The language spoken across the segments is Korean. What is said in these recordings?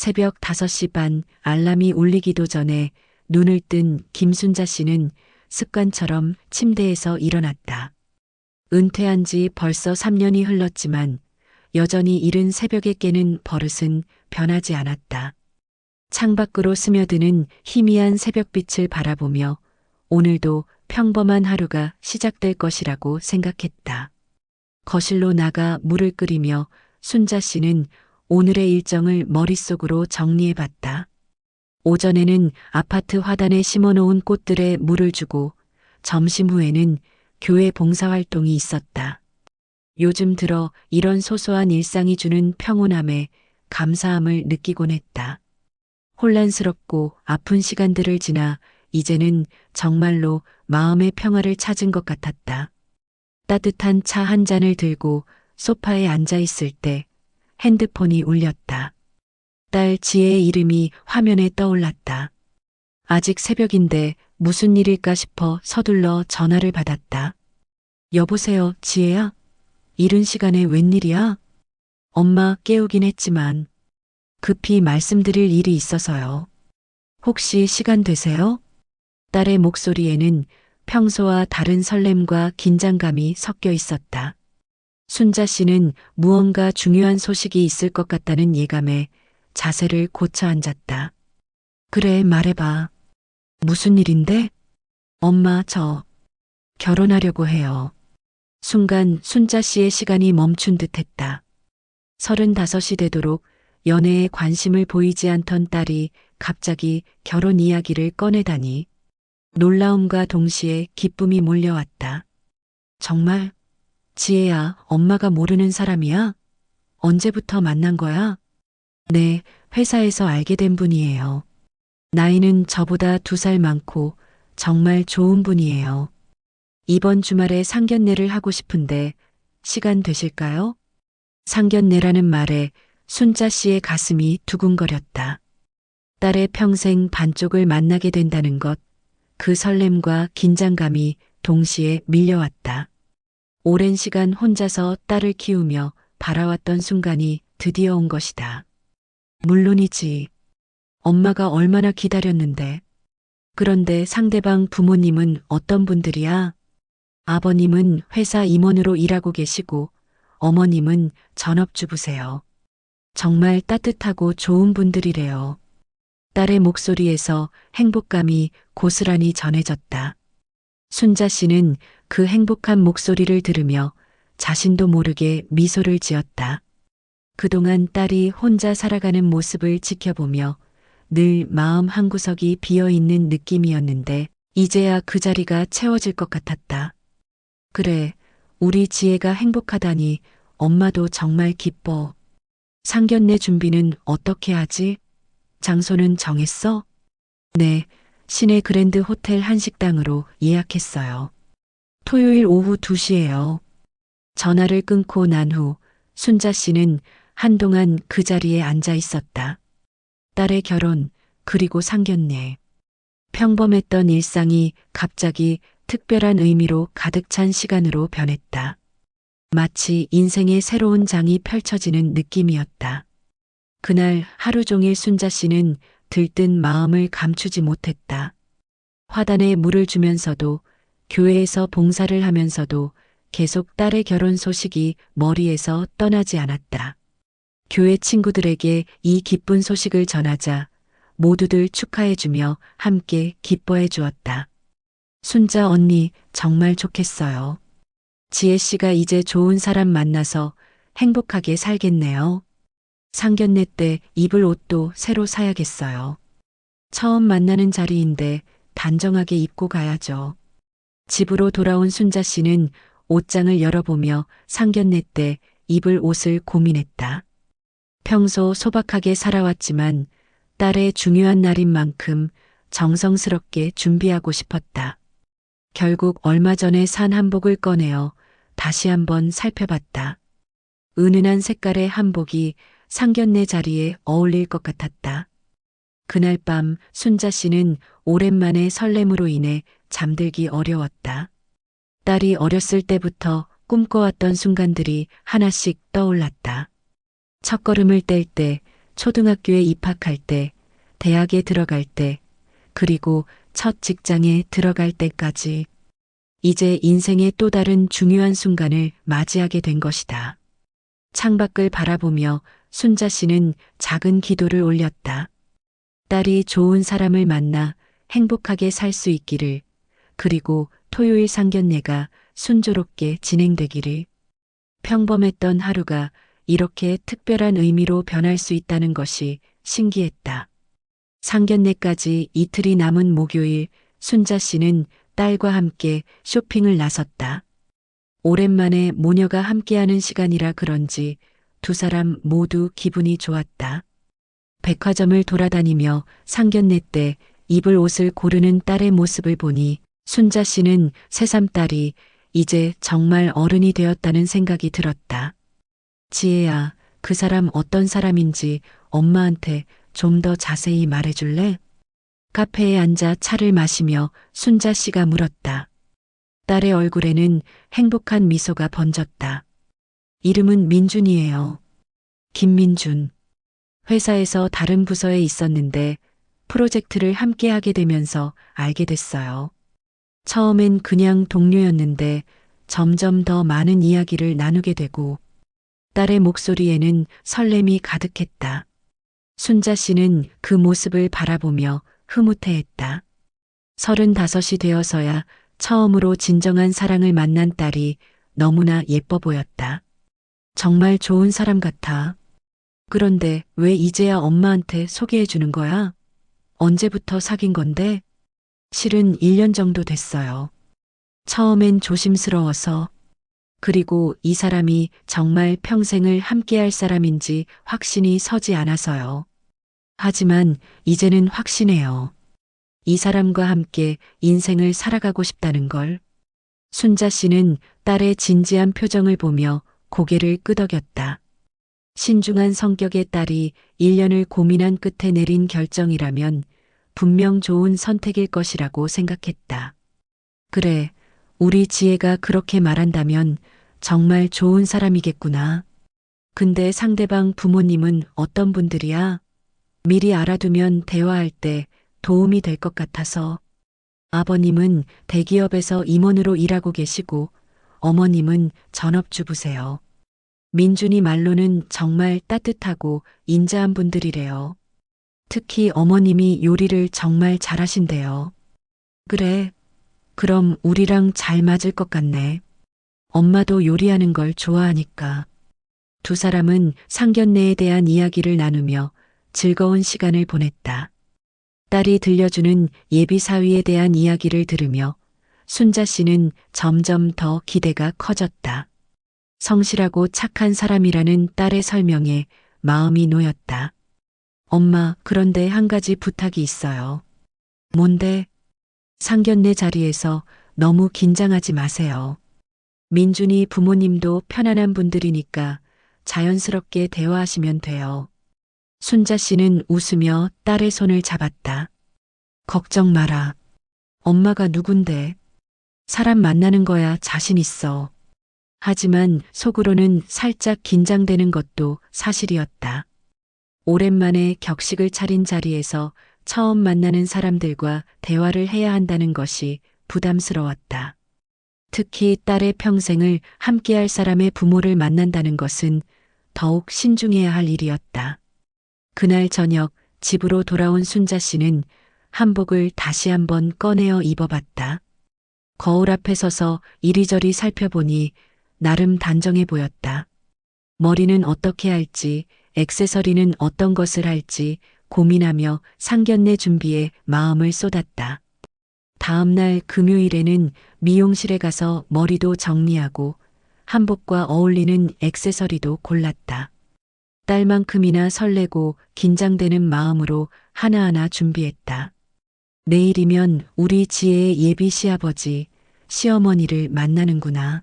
새벽 5시 반 알람이 울리기도 전에 눈을 뜬 김순자 씨는 습관처럼 침대에서 일어났다. 은퇴한 지 벌써 3년이 흘렀지만 여전히 이른 새벽에 깨는 버릇은 변하지 않았다. 창밖으로 스며드는 희미한 새벽빛을 바라보며 오늘도 평범한 하루가 시작될 것이라고 생각했다. 거실로 나가 물을 끓이며 순자 씨는 오늘의 일정을 머릿속으로 정리해 봤다. 오전에는 아파트 화단에 심어놓은 꽃들에 물을 주고 점심 후에는 교회 봉사활동이 있었다. 요즘 들어 이런 소소한 일상이 주는 평온함에 감사함을 느끼곤 했다. 혼란스럽고 아픈 시간들을 지나 이제는 정말로 마음의 평화를 찾은 것 같았다. 따뜻한 차 한 잔을 들고 소파에 앉아 있을 때 핸드폰이 울렸다. 딸 지혜의 이름이 화면에 떠올랐다. 아직 새벽인데 무슨 일일까 싶어 서둘러 전화를 받았다. 여보세요, 지혜야? 이른 시간에 웬일이야? 엄마 깨우긴 했지만 급히 말씀드릴 일이 있어서요. 혹시 시간 되세요? 딸의 목소리에는 평소와 다른 설렘과 긴장감이 섞여 있었다. 순자 씨는 무언가 중요한 소식이 있을 것 같다는 예감에 자세를 고쳐 앉았다. 그래, 말해봐. 무슨 일인데? 엄마, 저 결혼하려고 해요. 순간 순자 씨의 시간이 멈춘 듯 했다. 35이 되도록 연애에 관심을 보이지 않던 딸이 갑자기 결혼 이야기를 꺼내다니 놀라움과 동시에 기쁨이 몰려왔다. 정말? 지혜야, 엄마가 모르는 사람이야? 언제부터 만난 거야? 네, 회사에서 알게 된 분이에요. 나이는 저보다 2살 많고 정말 좋은 분이에요. 이번 주말에 상견례를 하고 싶은데 시간 되실까요? 상견례라는 말에 순자 씨의 가슴이 두근거렸다. 딸의 평생 반쪽을 만나게 된다는 것, 그 설렘과 긴장감이 동시에 밀려왔다. 오랜 시간 혼자서 딸을 키우며 바라왔던 순간이 드디어 온 것이다. 물론이지. 엄마가 얼마나 기다렸는데. 그런데 상대방 부모님은 어떤 분들이야? 아버님은 회사 임원으로 일하고 계시고 어머님은 전업주부세요. 정말 따뜻하고 좋은 분들이래요. 딸의 목소리에서 행복감이 고스란히 전해졌다. 순자 씨는 그 행복한 목소리를 들으며 자신도 모르게 미소를 지었다. 그동안 딸이 혼자 살아가는 모습을 지켜보며 늘 마음 한구석이 비어있는 느낌이었는데 이제야 그 자리가 채워질 것 같았다. 그래, 우리 지혜가 행복하다니 엄마도 정말 기뻐. 상견례 준비는 어떻게 하지? 장소는 정했어? 네, 시내 그랜드 호텔 한식당으로 예약했어요. 토요일 오후 2시예요. 전화를 끊고 난 후 순자 씨는 한동안 그 자리에 앉아 있었다. 딸의 결혼, 그리고 상견례. 평범했던 일상이 갑자기 특별한 의미로 가득 찬 시간으로 변했다. 마치 인생의 새로운 장이 펼쳐지는 느낌이었다. 그날 하루 종일 순자 씨는 들뜬 마음을 감추지 못했다. 화단에 물을 주면서도 교회에서 봉사를 하면서도 계속 딸의 결혼 소식이 머리에서 떠나지 않았다. 교회 친구들에게 이 기쁜 소식을 전하자 모두들 축하해주며 함께 기뻐해 주었다. 순자 언니 정말 좋겠어요. 지혜 씨가 이제 좋은 사람 만나서 행복하게 살겠네요. 상견례 때 입을 옷도 새로 사야겠어요. 처음 만나는 자리인데 단정하게 입고 가야죠. 집으로 돌아온 순자 씨는 옷장을 열어보며 상견례 때 입을 옷을 고민했다. 평소 소박하게 살아왔지만 딸의 중요한 날인 만큼 정성스럽게 준비하고 싶었다. 결국 얼마 전에 산 한복을 꺼내어 다시 한번 살펴봤다. 은은한 색깔의 한복이 상견례 자리에 어울릴 것 같았다. 그날 밤 순자 씨는 오랜만에 설렘으로 인해 잠들기 어려웠다. 딸이 어렸을 때부터 꿈꿔왔던 순간들이 하나씩 떠올랐다. 첫걸음을 뗄 때, 초등학교에 입학할 때, 대학에 들어갈 때, 그리고 첫 직장에 들어갈 때까지 이제 인생의 또 다른 중요한 순간을 맞이하게 된 것이다. 창밖을 바라보며 순자 씨는 작은 기도를 올렸다. 딸이 좋은 사람을 만나 행복하게 살 수 있기를, 그리고 토요일 상견례가 순조롭게 진행되기를. 평범했던 하루가 이렇게 특별한 의미로 변할 수 있다는 것이 신기했다. 상견례까지 이틀이 남은 목요일, 순자 씨는 딸과 함께 쇼핑을 나섰다. 오랜만에 모녀가 함께하는 시간이라 그런지 두 사람 모두 기분이 좋았다. 백화점을 돌아다니며 상견례 때 입을 옷을 고르는 딸의 모습을 보니 순자 씨는 새삼딸이 이제 정말 어른이 되었다는 생각이 들었다. 지혜야, 그 사람 어떤 사람인지 엄마한테 좀 더 자세히 말해줄래? 카페에 앉아 차를 마시며 순자 씨가 물었다. 딸의 얼굴에는 행복한 미소가 번졌다. 이름은 민준이에요. 김민준. 회사에서 다른 부서에 있었는데 프로젝트를 함께 하게 되면서 알게 됐어요. 처음엔 그냥 동료였는데 점점 더 많은 이야기를 나누게 되고 딸의 목소리에는 설렘이 가득했다. 순자 씨는 그 모습을 바라보며 흐뭇해했다. 35이 되어서야 처음으로 진정한 사랑을 만난 딸이 너무나 예뻐 보였다. 정말 좋은 사람 같아. 그런데 왜 이제야 엄마한테 소개해 주는 거야? 언제부터 사귄 건데? 실은 1년 정도 됐어요. 처음엔 조심스러워서, 그리고 이 사람이 정말 평생을 함께할 사람인지 확신이 서지 않아서요. 하지만 이제는 확신해요. 이 사람과 함께 인생을 살아가고 싶다는 걸. 순자 씨는 딸의 진지한 표정을 보며 고개를 끄덕였다. 신중한 성격의 딸이 1년을 고민한 끝에 내린 결정이라면 분명 좋은 선택일 것이라고 생각했다. 그래, 우리 지혜가 그렇게 말한다면 정말 좋은 사람이겠구나. 근데 상대방 부모님은 어떤 분들이야? 미리 알아두면 대화할 때 도움이 될 것 같아서. 아버님은 대기업에서 임원으로 일하고 계시고 어머님은 전업주부세요. 민준이 말로는 정말 따뜻하고 인자한 분들이래요. 특히 어머님이 요리를 정말 잘하신대요. 그래, 그럼 우리랑 잘 맞을 것 같네. 엄마도 요리하는 걸 좋아하니까. 두 사람은 상견례에 대한 이야기를 나누며 즐거운 시간을 보냈다. 딸이 들려주는 예비 사위에 대한 이야기를 들으며 순자 씨는 점점 더 기대가 커졌다. 성실하고 착한 사람이라는 딸의 설명에 마음이 놓였다. 엄마, 그런데 한 가지 부탁이 있어요. 뭔데? 상견례 자리에서 너무 긴장하지 마세요. 민준이 부모님도 편안한 분들이니까 자연스럽게 대화하시면 돼요. 순자 씨는 웃으며 딸의 손을 잡았다. 걱정 마라. 엄마가 누군데? 사람 만나는 거야 자신 있어. 하지만 속으로는 살짝 긴장되는 것도 사실이었다. 오랜만에 격식을 차린 자리에서 처음 만나는 사람들과 대화를 해야 한다는 것이 부담스러웠다. 특히 딸의 평생을 함께할 사람의 부모를 만난다는 것은 더욱 신중해야 할 일이었다. 그날 저녁 집으로 돌아온 순자 씨는 한복을 다시 한번 꺼내어 입어봤다. 거울 앞에 서서 이리저리 살펴보니 나름 단정해 보였다. 머리는 어떻게 할지, 액세서리는 어떤 것을 할지 고민하며 상견례 준비에 마음을 쏟았다. 다음 날 금요일에는 미용실에 가서 머리도 정리하고 한복과 어울리는 액세서리도 골랐다. 딸만큼이나 설레고 긴장되는 마음으로 하나하나 준비했다. 내일이면 우리 지혜의 예비 시아버지, 시어머니를 만나는구나.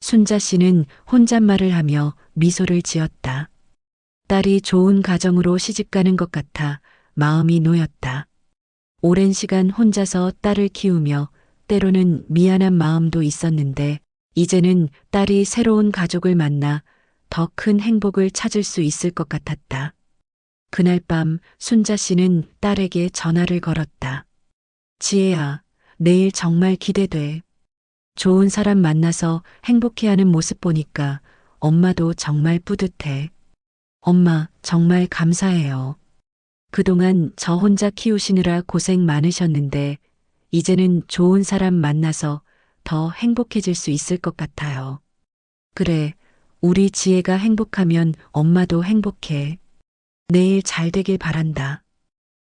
순자 씨는 혼잣말을 하며 미소를 지었다. 딸이 좋은 가정으로 시집가는 것 같아 마음이 놓였다. 오랜 시간 혼자서 딸을 키우며 때로는 미안한 마음도 있었는데 이제는 딸이 새로운 가족을 만나 더 큰 행복을 찾을 수 있을 것 같았다. 그날 밤 순자 씨는 딸에게 전화를 걸었다. 지혜야, 내일 정말 기대돼. 좋은 사람 만나서 행복해하는 모습 보니까 엄마도 정말 뿌듯해. 엄마, 정말 감사해요. 그동안 저 혼자 키우시느라 고생 많으셨는데, 이제는 좋은 사람 만나서 더 행복해질 수 있을 것 같아요. 그래, 우리 지혜가 행복하면 엄마도 행복해. 내일 잘 되길 바란다.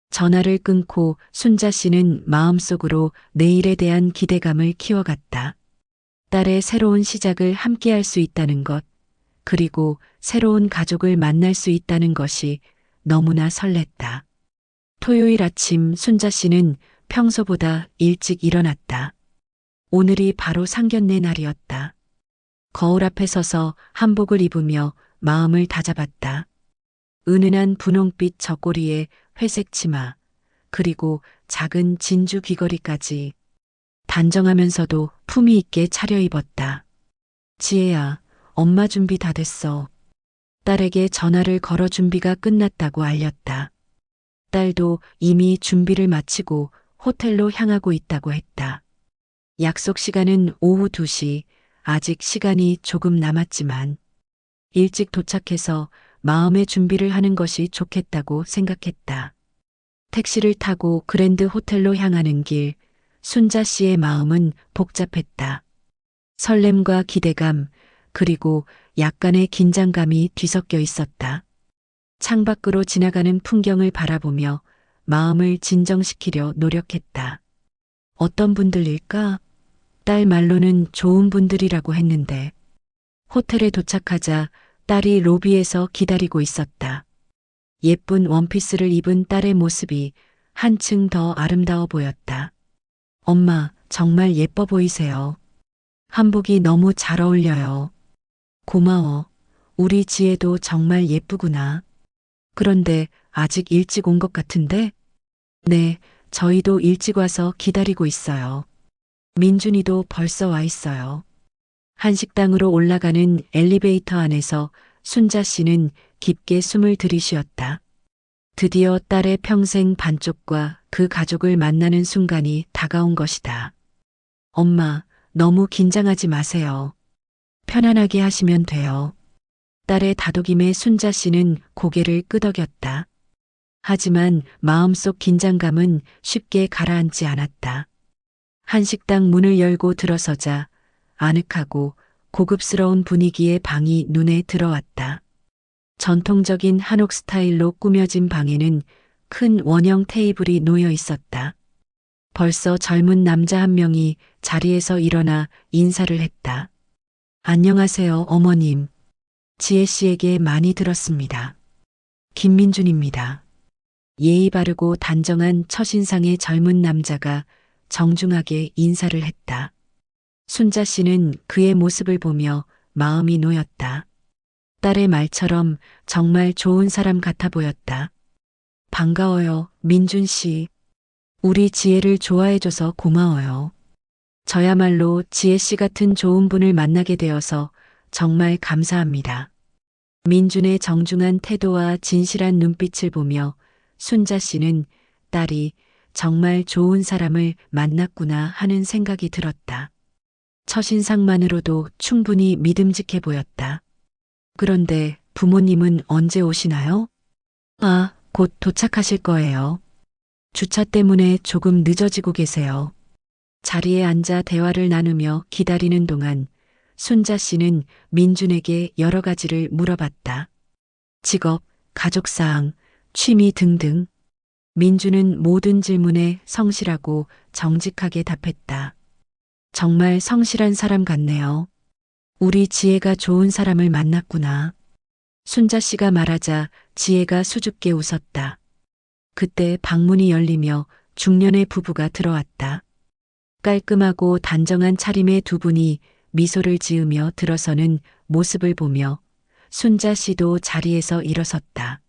전화를 끊고 순자 씨는 마음속으로 내일에 대한 기대감을 키워갔다. 딸의 새로운 시작을 함께할 수 있다는 것, 그리고 새로운 가족을 만날 수 있다는 것이 너무나 설렜다. 토요일 아침 순자 씨는 평소보다 일찍 일어났다. 오늘이 바로 상견례 날이었다. 거울 앞에 서서 한복을 입으며 마음을 다잡았다. 은은한 분홍빛 저고리에 회색 치마, 그리고 작은 진주 귀걸이까지 단정하면서도 품위 있게 차려입었다. 지혜야, 엄마 준비 다 됐어. 딸에게 전화를 걸어 준비가 끝났다고 알렸다. 딸도 이미 준비를 마치고 호텔로 향하고 있다고 했다. 약속 시간은 오후 2시, 아직 시간이 조금 남았지만 일찍 도착해서 마음의 준비를 하는 것이 좋겠다고 생각했다. 택시를 타고 그랜드 호텔로 향하는 길, 순자 씨의 마음은 복잡했다. 설렘과 기대감, 그리고 약간의 긴장감이 뒤섞여 있었다. 창밖으로 지나가는 풍경을 바라보며 마음을 진정시키려 노력했다. 어떤 분들일까? 딸 말로는 좋은 분들이라고 했는데. 호텔에 도착하자 딸이 로비에서 기다리고 있었다. 예쁜 원피스를 입은 딸의 모습이 한층 더 아름다워 보였다. 엄마, 정말 예뻐 보이세요. 한복이 너무 잘 어울려요. 고마워. 우리 지혜도 정말 예쁘구나. 그런데 아직 일찍 온 것 같은데? 네, 저희도 일찍 와서 기다리고 있어요. 민준이도 벌써 와 있어요. 한식당으로 올라가는 엘리베이터 안에서 순자 씨는 깊게 숨을 들이쉬었다. 드디어 딸의 평생 반쪽과 그 가족을 만나는 순간이 다가온 것이다. 엄마, 너무 긴장하지 마세요. 편안하게 하시면 돼요. 딸의 다독임에 순자 씨는 고개를 끄덕였다. 하지만 마음속 긴장감은 쉽게 가라앉지 않았다. 한식당 문을 열고 들어서자 아늑하고 고급스러운 분위기의 방이 눈에 들어왔다. 전통적인 한옥 스타일로 꾸며진 방에는 큰 원형 테이블이 놓여 있었다. 벌써 젊은 남자 한 명이 자리에서 일어나 인사를 했다. 안녕하세요, 어머님. 지혜 씨에게 많이 들었습니다. 김민준입니다. 예의 바르고 단정한 첫인상의 젊은 남자가 정중하게 인사를 했다. 순자 씨는 그의 모습을 보며 마음이 놓였다. 딸의 말처럼 정말 좋은 사람 같아 보였다. 반가워요, 민준 씨. 우리 지혜를 좋아해줘서 고마워요. 저야말로 지혜 씨 같은 좋은 분을 만나게 되어서 정말 감사합니다. 민준의 정중한 태도와 진실한 눈빛을 보며 순자 씨는 딸이 정말 좋은 사람을 만났구나 하는 생각이 들었다. 첫인상만으로도 충분히 믿음직해 보였다. 그런데 부모님은 언제 오시나요? 아, 곧 도착하실 거예요. 주차 때문에 조금 늦어지고 계세요. 자리에 앉아 대화를 나누며 기다리는 동안 순자 씨는 민준에게 여러 가지를 물어봤다. 직업, 가족사항, 취미 등등. 민준은 모든 질문에 성실하고 정직하게 답했다. 정말 성실한 사람 같네요. 우리 지혜가 좋은 사람을 만났구나. 순자 씨가 말하자 지혜가 수줍게 웃었다. 그때 방문이 열리며 중년의 부부가 들어왔다. 깔끔하고 단정한 차림의 두 분이 미소를 지으며 들어서는 모습을 보며 순자 씨도 자리에서 일어섰다.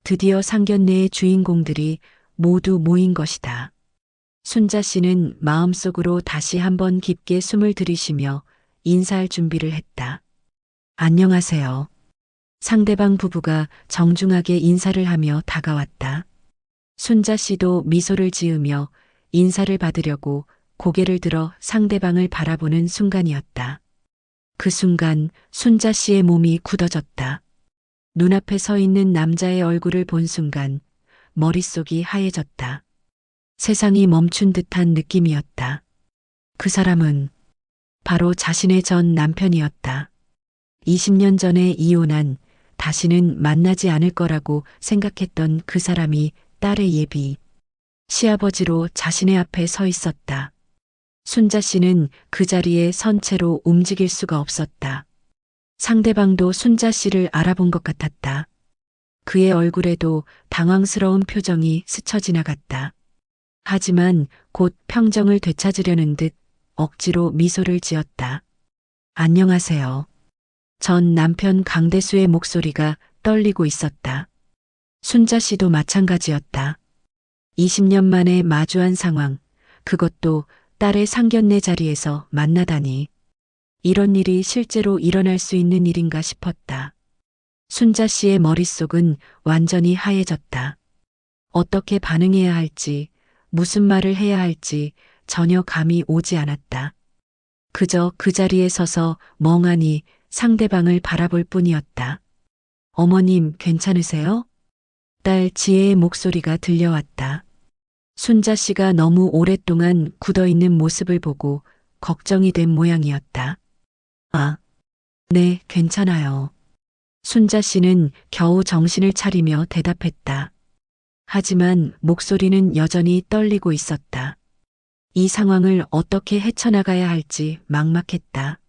드디어 상견례의 주인공들이 모두 모인 것이다. 순자 씨는 마음속으로 다시 한번 깊게 숨을 들이쉬며 인사할 준비를 했다. 안녕하세요. 상대방 부부가 정중하게 인사를 하며 다가왔다. 순자 씨도 미소를 지으며 인사를 받으려고 고개를 들어 상대방을 바라보는 순간이었다. 그 순간 순자 씨의 몸이 굳어졌다. 눈앞에 서 있는 남자의 얼굴을 본 순간 머릿속이 하얘졌다. 세상이 멈춘 듯한 느낌이었다. 그 사람은 바로 자신의 전 남편이었다. 20년 전에 이혼한, 다시는 만나지 않을 거라고 생각했던 그 사람이 딸의 예비 시아버지로 자신의 앞에 서 있었다. 순자 씨는 그 자리에 선 채로 움직일 수가 없었다. 상대방도 순자 씨를 알아본 것 같았다. 그의 얼굴에도 당황스러운 표정이 스쳐 지나갔다. 하지만 곧 평정을 되찾으려는 듯 억지로 미소를 지었다. 안녕하세요. 전 남편 강대수의 목소리가 떨리고 있었다. 순자 씨도 마찬가지였다. 20년 만에 마주한 상황, 그것도 딸의 상견례 자리에서 만나다니. 이런 일이 실제로 일어날 수 있는 일인가 싶었다. 순자 씨의 머릿속은 완전히 하얘졌다. 어떻게 반응해야 할지, 무슨 말을 해야 할지 전혀 감이 오지 않았다. 그저 그 자리에 서서 멍하니 상대방을 바라볼 뿐이었다. 어머님, 괜찮으세요? 딸 지혜의 목소리가 들려왔다. 순자 씨가 너무 오랫동안 굳어있는 모습을 보고 걱정이 된 모양이었다. 아, 네, 괜찮아요. 순자 씨는 겨우 정신을 차리며 대답했다. 하지만 목소리는 여전히 떨리고 있었다. 이 상황을 어떻게 헤쳐나가야 할지 막막했다.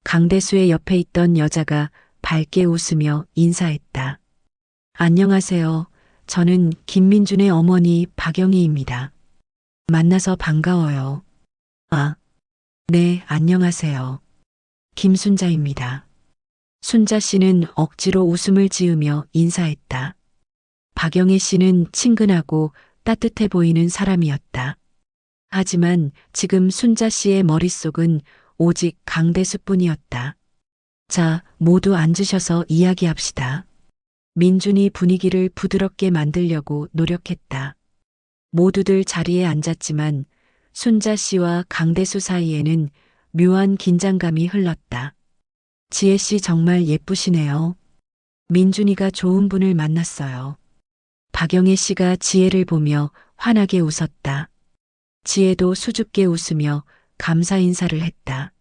강대수의 옆에 있던 여자가 밝게 웃으며 인사했다. 안녕하세요. 저는 김민준의 어머니 박영희입니다. 만나서 반가워요. 아, 네, 안녕하세요. 김순자입니다. 순자 씨는 억지로 웃음을 지으며 인사했다. 박영희 씨는 친근하고 따뜻해 보이는 사람이었다. 하지만 지금 순자 씨의 머릿속은 오직 강대수뿐이었다. 자, 모두 앉으셔서 이야기합시다. 민준이 분위기를 부드럽게 만들려고 노력했다. 모두들 자리에 앉았지만 순자 씨와 강대수 사이에는 묘한 긴장감이 흘렀다. 지혜 씨 정말 예쁘시네요. 민준이가 좋은 분을 만났어요. 박영애 씨가 지혜를 보며 환하게 웃었다. 지혜도 수줍게 웃으며 감사 인사를 했다.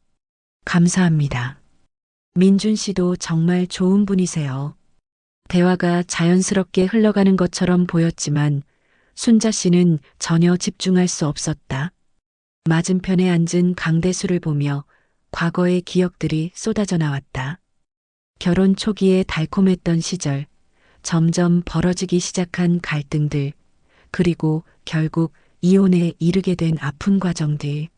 감사합니다. 민준 씨도 정말 좋은 분이세요. 대화가 자연스럽게 흘러가는 것처럼 보였지만 순자 씨는 전혀 집중할 수 없었다. 맞은편에 앉은 강대수를 보며 과거의 기억들이 쏟아져 나왔다. 결혼 초기에 달콤했던 시절, 점점 벌어지기 시작한 갈등들, 그리고 결국 이혼에 이르게 된 아픈 과정들.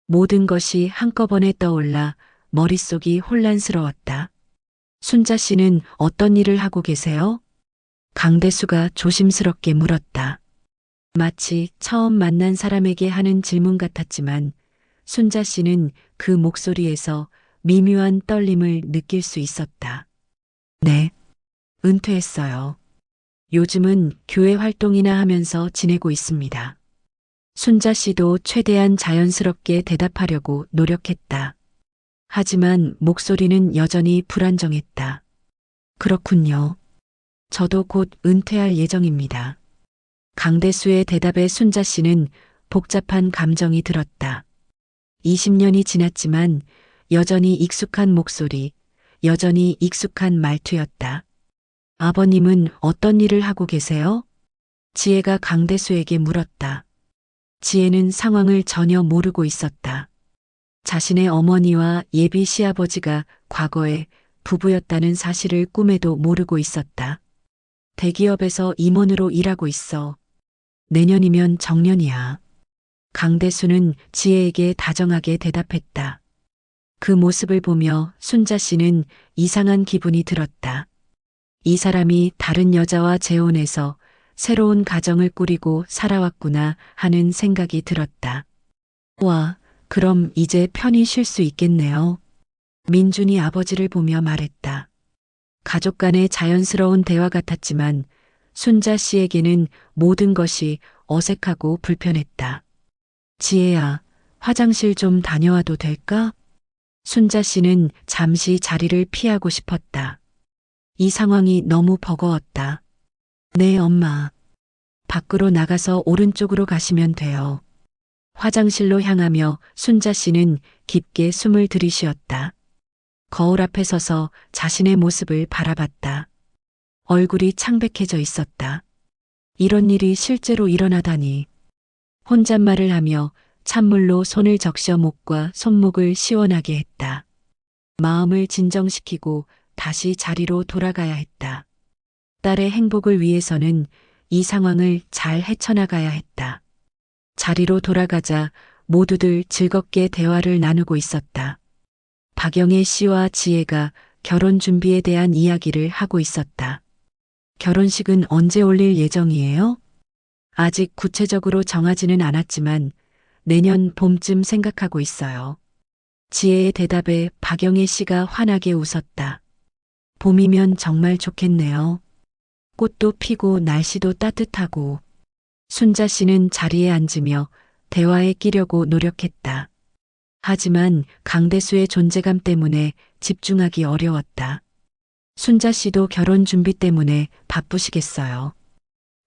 모든 것이 한꺼번에 떠올라 머릿속이 혼란스러웠다. 순자 씨는 어떤 일을 하고 계세요? 강대수가 조심스럽게 물었다. 마치 처음 만난 사람에게 하는 질문 같았지만 순자 씨는 그 목소리에서 미묘한 떨림을 느낄 수 있었다. 네, 은퇴했어요. 요즘은 교회 활동이나 하면서 지내고 있습니다. 순자 씨도 최대한 자연스럽게 대답하려고 노력했다. 하지만 목소리는 여전히 불안정했다. 그렇군요. 저도 곧 은퇴할 예정입니다. 강대수의 대답에 순자 씨는 복잡한 감정이 들었다. 20년이 지났지만 여전히 익숙한 목소리, 여전히 익숙한 말투였다. 아버님은 어떤 일을 하고 계세요? 지혜가 강대수에게 물었다. 지혜는 상황을 전혀 모르고 있었다. 자신의 어머니와 예비 시아버지가 과거에 부부였다는 사실을 꿈에도 모르고 있었다. 대기업에서 임원으로 일하고 있어. 내년이면 정년이야. 강대수는 지혜에게 다정하게 대답했다. 그 모습을 보며 순자 씨는 이상한 기분이 들었다. 이 사람이 다른 여자와 재혼해서 새로운 가정을 꾸리고 살아왔구나 하는 생각이 들었다. 와, 그럼 이제 편히 쉴 수 있겠네요. 민준이 아버지를 보며 말했다. 가족 간의 자연스러운 대화 같았지만 순자 씨에게는 모든 것이 어색하고 불편했다. 지혜야, 화장실 좀 다녀와도 될까? 순자 씨는 잠시 자리를 피하고 싶었다. 이 상황이 너무 버거웠다. 네, 엄마. 밖으로 나가서 오른쪽으로 가시면 돼요. 화장실로 향하며 순자 씨는 깊게 숨을 들이쉬었다. 거울 앞에 서서 자신의 모습을 바라봤다. 얼굴이 창백해져 있었다. 이런 일이 실제로 일어나다니. 혼잣말을 하며 찬물로 손을 적셔 목과 손목을 시원하게 했다. 마음을 진정시키고 다시 자리로 돌아가야 했다. 딸의 행복을 위해서는 이 상황을 잘 헤쳐나가야 했다. 자리로 돌아가자 모두들 즐겁게 대화를 나누고 있었다. 박영애 씨와 지혜가 결혼 준비에 대한 이야기를 하고 있었다. 결혼식은 언제 올릴 예정이에요? 아직 구체적으로 정하지는 않았지만 내년 봄쯤 생각하고 있어요. 지혜의 대답에 박영애 씨가 환하게 웃었다. 봄이면 정말 좋겠네요. 꽃도 피고 날씨도 따뜻하고. 순자 씨는 자리에 앉으며 대화에 끼려고 노력했다. 하지만 강대수의 존재감 때문에 집중하기 어려웠다. 순자 씨도 결혼 준비 때문에 바쁘시겠어요.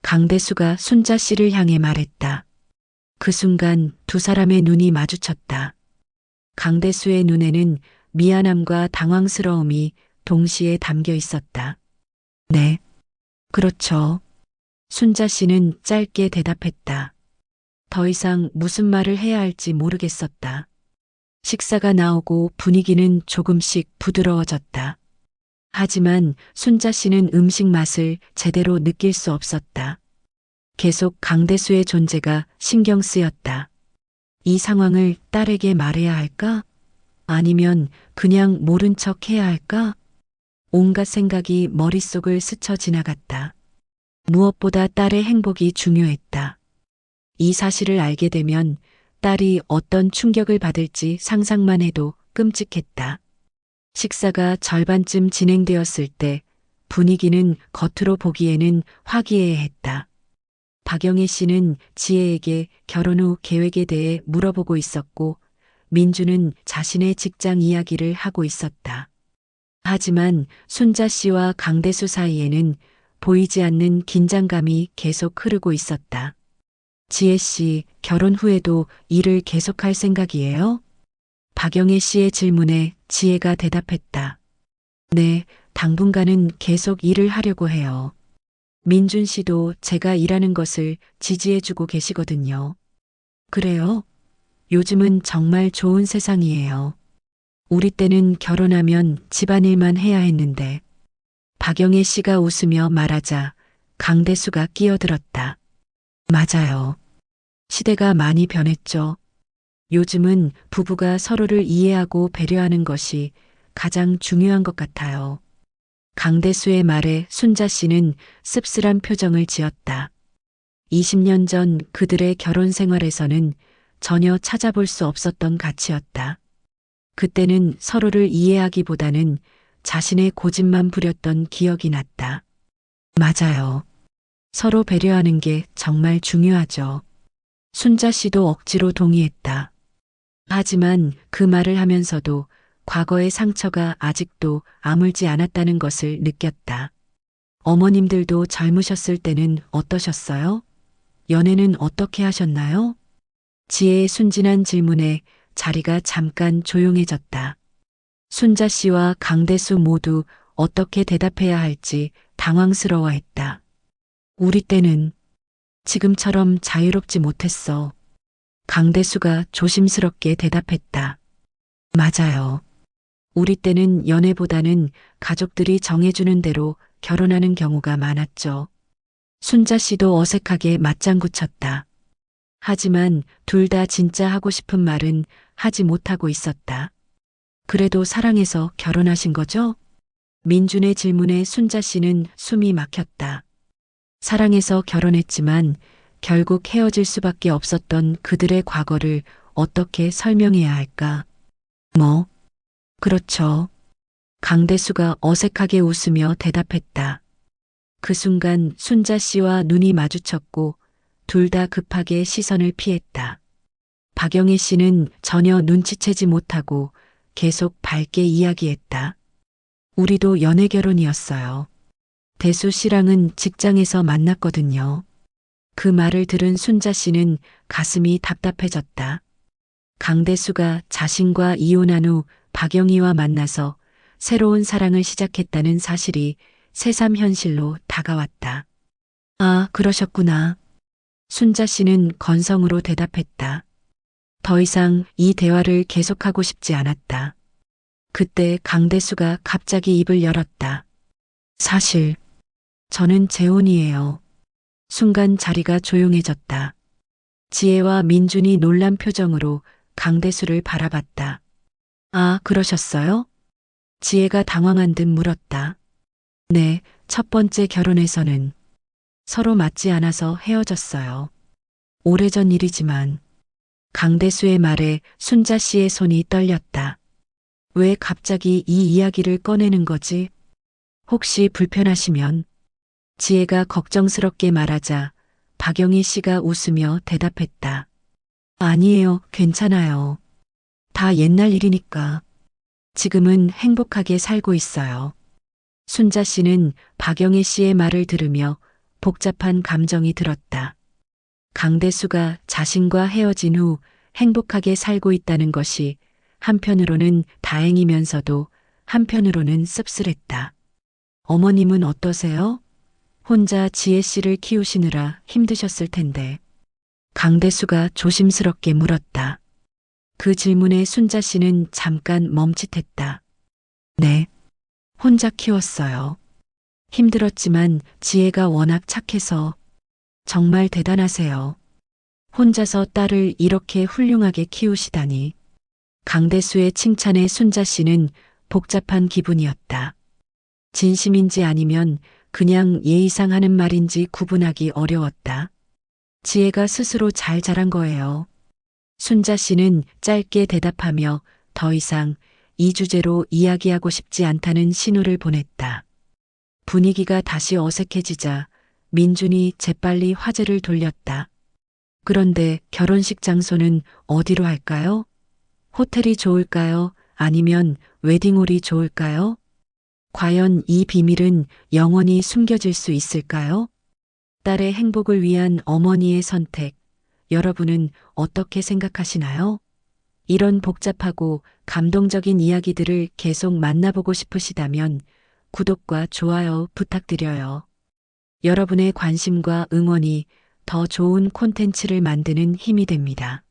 강대수가 순자 씨를 향해 말했다. 그 순간 두 사람의 눈이 마주쳤다. 강대수의 눈에는 미안함과 당황스러움이 동시에 담겨 있었다. 네, 그렇죠. 순자 씨는 짧게 대답했다. 더 이상 무슨 말을 해야 할지 모르겠었다. 식사가 나오고 분위기는 조금씩 부드러워졌다. 하지만 순자 씨는 음식 맛을 제대로 느낄 수 없었다. 계속 강대수의 존재가 신경 쓰였다. 이 상황을 딸에게 말해야 할까? 아니면 그냥 모른 척 해야 할까? 온갖 생각이 머릿속을 스쳐 지나갔다. 무엇보다 딸의 행복이 중요했다. 이 사실을 알게 되면 딸이 어떤 충격을 받을지 상상만 해도 끔찍했다. 식사가 절반쯤 진행되었을 때 분위기는 겉으로 보기에는 화기애애했다. 박영애 씨는 지혜에게 결혼 후 계획에 대해 물어보고 있었고 민주는 자신의 직장 이야기를 하고 있었다. 하지만 순자 씨와 강대수 사이에는 보이지 않는 긴장감이 계속 흐르고 있었다. 지혜 씨, 결혼 후에도 일을 계속할 생각이에요? 박영애 씨의 질문에 지혜가 대답했다. 네, 당분간은 계속 일을 하려고 해요. 민준 씨도 제가 일하는 것을 지지해주고 계시거든요. 그래요? 요즘은 정말 좋은 세상이에요. 우리 때는 결혼하면 집안일만 해야 했는데. 박영애 씨가 웃으며 말하자 강대수가 끼어들었다. 맞아요. 시대가 많이 변했죠. 요즘은 부부가 서로를 이해하고 배려하는 것이 가장 중요한 것 같아요. 강대수의 말에 순자 씨는 씁쓸한 표정을 지었다. 20년 전 그들의 결혼 생활에서는 전혀 찾아볼 수 없었던 가치였다. 그때는 서로를 이해하기보다는 자신의 고집만 부렸던 기억이 났다. 맞아요. 서로 배려하는 게 정말 중요하죠. 순자 씨도 억지로 동의했다. 하지만 그 말을 하면서도 과거의 상처가 아직도 아물지 않았다는 것을 느꼈다. 어머님들도 젊으셨을 때는 어떠셨어요? 연애는 어떻게 하셨나요? 지혜의 순진한 질문에 자리가 잠깐 조용해졌다. 순자 씨와 강대수 모두 어떻게 대답해야 할지 당황스러워했다. 우리 때는 지금처럼 자유롭지 못했어. 강대수가 조심스럽게 대답했다. 맞아요. 우리 때는 연애보다는 가족들이 정해주는 대로 결혼하는 경우가 많았죠. 순자 씨도 어색하게 맞장구 쳤다. 하지만 둘 다 진짜 하고 싶은 말은 하지 못하고 있었다. 그래도 사랑해서 결혼하신 거죠? 민준의 질문에 순자 씨는 숨이 막혔다. 사랑해서 결혼했지만 결국 헤어질 수밖에 없었던 그들의 과거를 어떻게 설명해야 할까? 뭐, 그렇죠. 강대수가 어색하게 웃으며 대답했다. 그 순간 순자 씨와 눈이 마주쳤고 둘 다 급하게 시선을 피했다. 박영애 씨는 전혀 눈치채지 못하고 계속 밝게 이야기했다. 우리도 연애 결혼이었어요. 대수 씨랑은 직장에서 만났거든요. 그 말을 들은 순자 씨는 가슴이 답답해졌다. 강대수가 자신과 이혼한 후 박영희와 만나서 새로운 사랑을 시작했다는 사실이 새삼 현실로 다가왔다. 아, 그러셨구나. 순자 씨는 건성으로 대답했다. 더 이상 이 대화를 계속하고 싶지 않았다. 그때 강대수가 갑자기 입을 열었다. 사실, 저는 재혼이에요. 순간 자리가 조용해졌다. 지혜와 민준이 놀란 표정으로 강대수를 바라봤다. 아, 그러셨어요? 지혜가 당황한 듯 물었다. 네, 첫 번째 결혼에서는 서로 맞지 않아서 헤어졌어요. 오래전 일이지만 강대수의 말에 순자 씨의 손이 떨렸다. 왜 갑자기 이 이야기를 꺼내는 거지? 혹시 불편하시면? 지혜가 걱정스럽게 말하자 박영희 씨가 웃으며 대답했다. 아니에요, 괜찮아요. 다 옛날 일이니까. 지금은 행복하게 살고 있어요. 순자 씨는 박영희 씨의 말을 들으며 복잡한 감정이 들었다. 강대수가 자신과 헤어진 후 행복하게 살고 있다는 것이 한편으로는 다행이면서도 한편으로는 씁쓸했다. 어머님은 어떠세요? 혼자 지혜 씨를 키우시느라 힘드셨을 텐데. 강대수가 조심스럽게 물었다. 그 질문에 순자 씨는 잠깐 멈칫했다. 네, 혼자 키웠어요. 힘들었지만 지혜가 워낙 착해서 정말 대단하세요. 혼자서 딸을 이렇게 훌륭하게 키우시다니. 강대수의 칭찬에 순자 씨는 복잡한 기분이었다. 진심인지 아니면 그냥 예의상 하는 말인지 구분하기 어려웠다. 지혜가 스스로 잘 자란 거예요. 순자 씨는 짧게 대답하며 더 이상 이 주제로 이야기하고 싶지 않다는 신호를 보냈다. 분위기가 다시 어색해지자 민준이 재빨리 화제를 돌렸다. 그런데 결혼식 장소는 어디로 할까요? 호텔이 좋을까요? 아니면 웨딩홀이 좋을까요? 과연 이 비밀은 영원히 숨겨질 수 있을까요? 딸의 행복을 위한 어머니의 선택, 여러분은 어떻게 생각하시나요? 이런 복잡하고 감동적인 이야기들을 계속 만나보고 싶으시다면 구독과 좋아요 부탁드려요. 여러분의 관심과 응원이 더 좋은 콘텐츠를 만드는 힘이 됩니다.